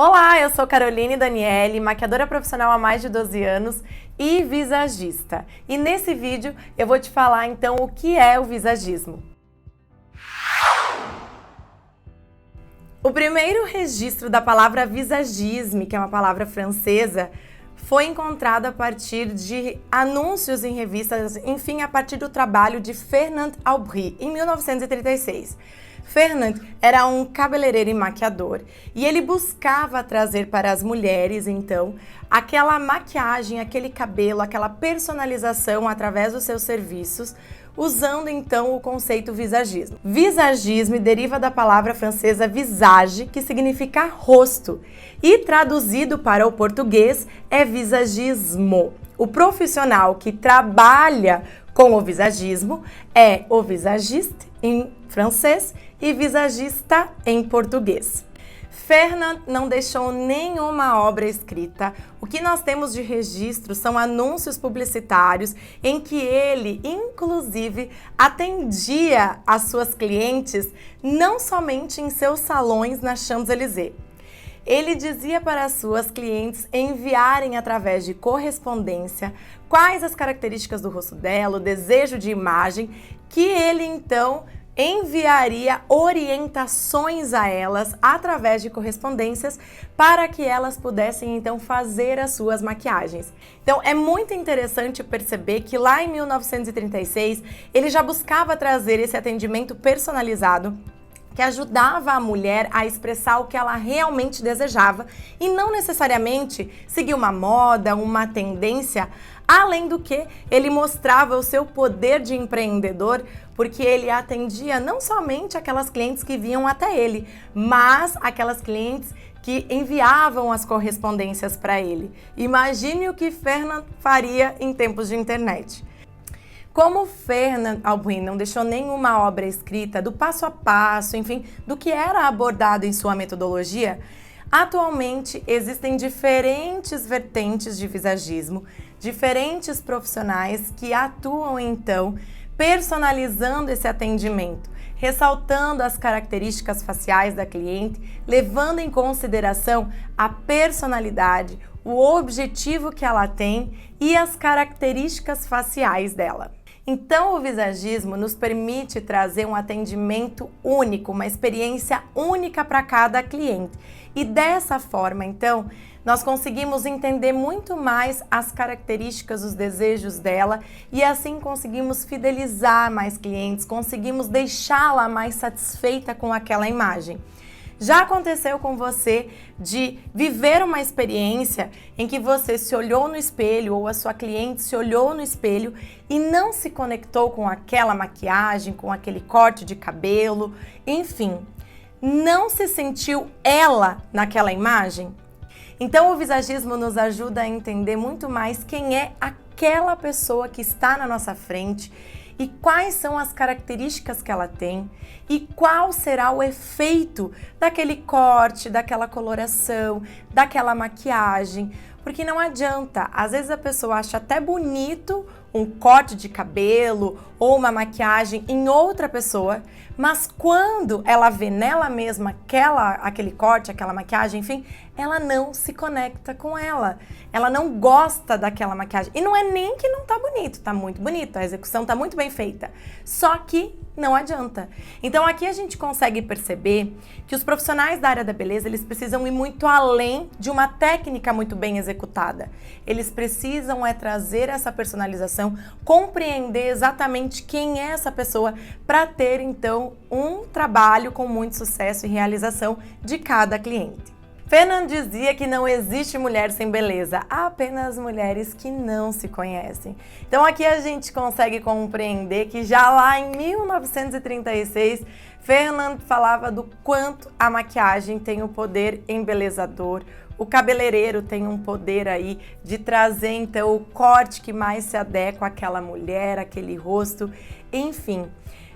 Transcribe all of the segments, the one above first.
Olá, eu sou Caroline Daniele, maquiadora profissional há mais de 12 anos e visagista. E nesse vídeo eu vou te falar então o que é o visagismo. O primeiro registro da palavra visagisme, que é uma palavra francesa, foi encontrado a partir de anúncios em revistas, enfim, a partir do trabalho de Fernand Aubry, em 1936. Fernand era um cabeleireiro e maquiador e ele buscava trazer para as mulheres, então, aquela maquiagem, aquele cabelo, aquela personalização através dos seus serviços, usando então o conceito visagismo. Visagisme deriva da palavra francesa visage, que significa rosto, e traduzido para o português é visagismo. O profissional que trabalha com o visagismo é o visagiste em francês e visagista em português. Fernand não deixou nenhuma obra escrita. O que nós temos de registro são anúncios publicitários em que ele, inclusive, atendia as suas clientes não somente em seus salões na Champs-Élysées. Ele dizia para as suas clientes enviarem através de correspondência quais as características do rosto dela, o desejo de imagem, que ele então enviaria orientações a elas através de correspondências para que elas pudessem então fazer as suas maquiagens. Então é muito interessante perceber que lá em 1936 ele já buscava trazer esse atendimento personalizado que ajudava a mulher a expressar o que ela realmente desejava e não necessariamente seguir uma moda, uma tendência. Além do que, ele mostrava o seu poder de empreendedor, porque ele atendia não somente aquelas clientes que vinham até ele, mas aquelas clientes que enviavam as correspondências para ele. Imagine o que Fernand faria em tempos de internet. Como Fernand Aubry não deixou nenhuma obra escrita do passo a passo, enfim, do que era abordado em sua metodologia, atualmente existem diferentes vertentes de visagismo, diferentes profissionais que atuam então personalizando esse atendimento, ressaltando as características faciais da cliente, levando em consideração a personalidade, o objetivo que ela tem e as características faciais dela. Então, o visagismo nos permite trazer um atendimento único, uma experiência única para cada cliente. E dessa forma, então, nós conseguimos entender muito mais as características, os desejos dela e assim conseguimos fidelizar mais clientes, conseguimos deixá-la mais satisfeita com aquela imagem. Já aconteceu com você de viver uma experiência em que você se olhou no espelho ou a sua cliente se olhou no espelho e não se conectou com aquela maquiagem, com aquele corte de cabelo, enfim, não se sentiu ela naquela imagem? Então o visagismo nos ajuda a entender muito mais quem é aquela pessoa que está na nossa frente e quais são as características que ela tem e qual será o efeito daquele corte, daquela coloração, daquela maquiagem. Porque não adianta, às vezes a pessoa acha até bonito um corte de cabelo ou uma maquiagem em outra pessoa, mas quando ela vê nela mesma aquele corte, aquela maquiagem, enfim, ela não se conecta com ela. Ela não gosta daquela maquiagem. E não é nem que não tá bonito, tá muito bonito, a execução tá muito bem feita. Só que não adianta. Então aqui a gente consegue perceber que os profissionais da área da beleza, eles precisam ir muito além de uma técnica muito bem executada. Eles precisam trazer essa personalização, compreender exatamente quem é essa pessoa para ter então um trabalho com muito sucesso e realização de cada cliente. Fernand dizia que não existe mulher sem beleza, há apenas mulheres que não se conhecem. Então aqui a gente consegue compreender que já lá em 1936, Fernand falava do quanto a maquiagem tem o poder embelezador, o cabeleireiro tem um poder aí de trazer então o corte que mais se adequa àquela mulher, aquele rosto, enfim.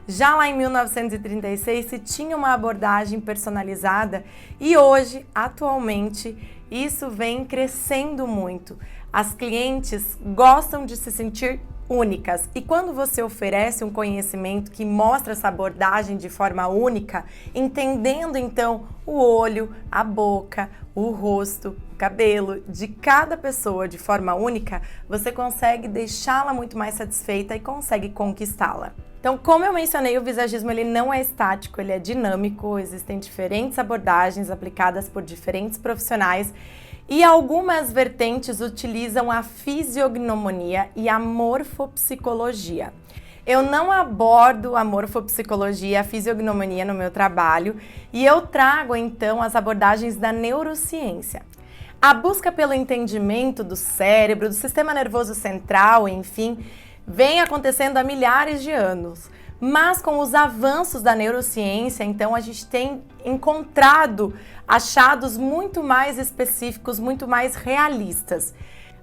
Já lá em 1936 se tinha uma abordagem personalizada e hoje, atualmente, isso vem crescendo muito. As clientes gostam de se sentir únicas. E quando você oferece um conhecimento que mostra essa abordagem de forma única, entendendo então o olho, a boca, o rosto, o cabelo de cada pessoa de forma única, você consegue deixá-la muito mais satisfeita e consegue conquistá-la. Então, como eu mencionei, o visagismo ele não é estático, ele é dinâmico, existem diferentes abordagens aplicadas por diferentes profissionais e algumas vertentes utilizam a fisiognomonia e a morfopsicologia. Eu não abordo a morfopsicologia e a fisiognomonia no meu trabalho e eu trago então as abordagens da neurociência. A busca pelo entendimento do cérebro, do sistema nervoso central, enfim, vem acontecendo há milhares de anos. Mas com os avanços da neurociência, então a gente tem encontrado achados muito mais específicos, muito mais realistas.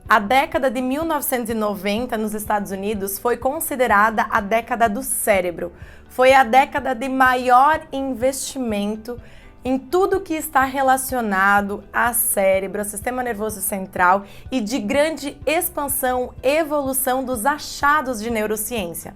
A década de 1990 nos Estados Unidos foi considerada a década do cérebro. Foi a década de maior investimento em tudo que está relacionado a cérebro, ao sistema nervoso central e de grande expansão, evolução dos achados de neurociência.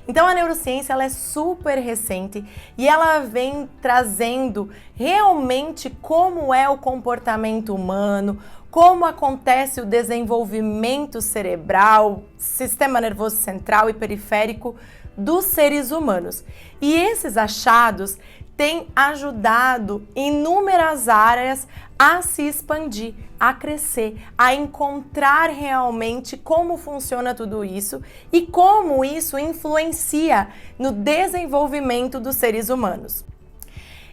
Então a neurociência ela é super recente e ela vem trazendo realmente como é o comportamento humano, como acontece o desenvolvimento cerebral, sistema nervoso central e periférico dos seres humanos. E esses achados têm ajudado inúmeras áreas a se expandir, a crescer, a encontrar realmente como funciona tudo isso e como isso influencia no desenvolvimento dos seres humanos.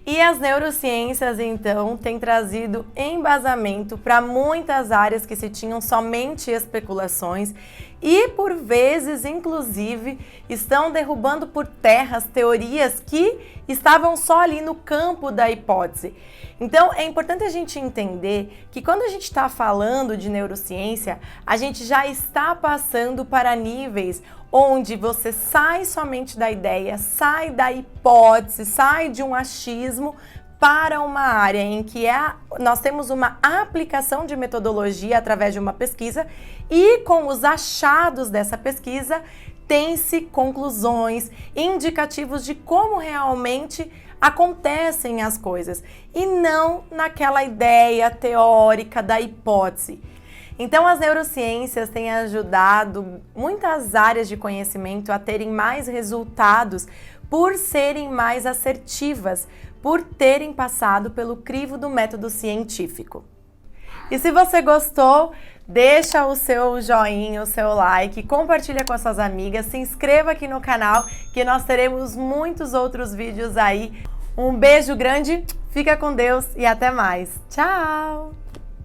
E as neurociências, então, têm trazido embasamento para muitas áreas que se tinham somente especulações e, por vezes, inclusive, estão derrubando por terra as teorias que estavam só ali no campo da hipótese. Então, é importante a gente entender que quando a gente está falando de neurociência, a gente já está passando para níveis onde você sai somente da ideia, sai da hipótese, sai de um achismo para uma área em que nós temos uma aplicação de metodologia através de uma pesquisa e com os achados dessa pesquisa tem-se conclusões, indicativos de como realmente acontecem as coisas e não naquela ideia teórica da hipótese. Então, as neurociências têm ajudado muitas áreas de conhecimento a terem mais resultados por serem mais assertivas, por terem passado pelo crivo do método científico. E se você gostou, deixa o seu joinha, o seu like, compartilha com as suas amigas, se inscreva aqui no canal que nós teremos muitos outros vídeos aí. Um beijo grande, fica com Deus e até mais. Tchau!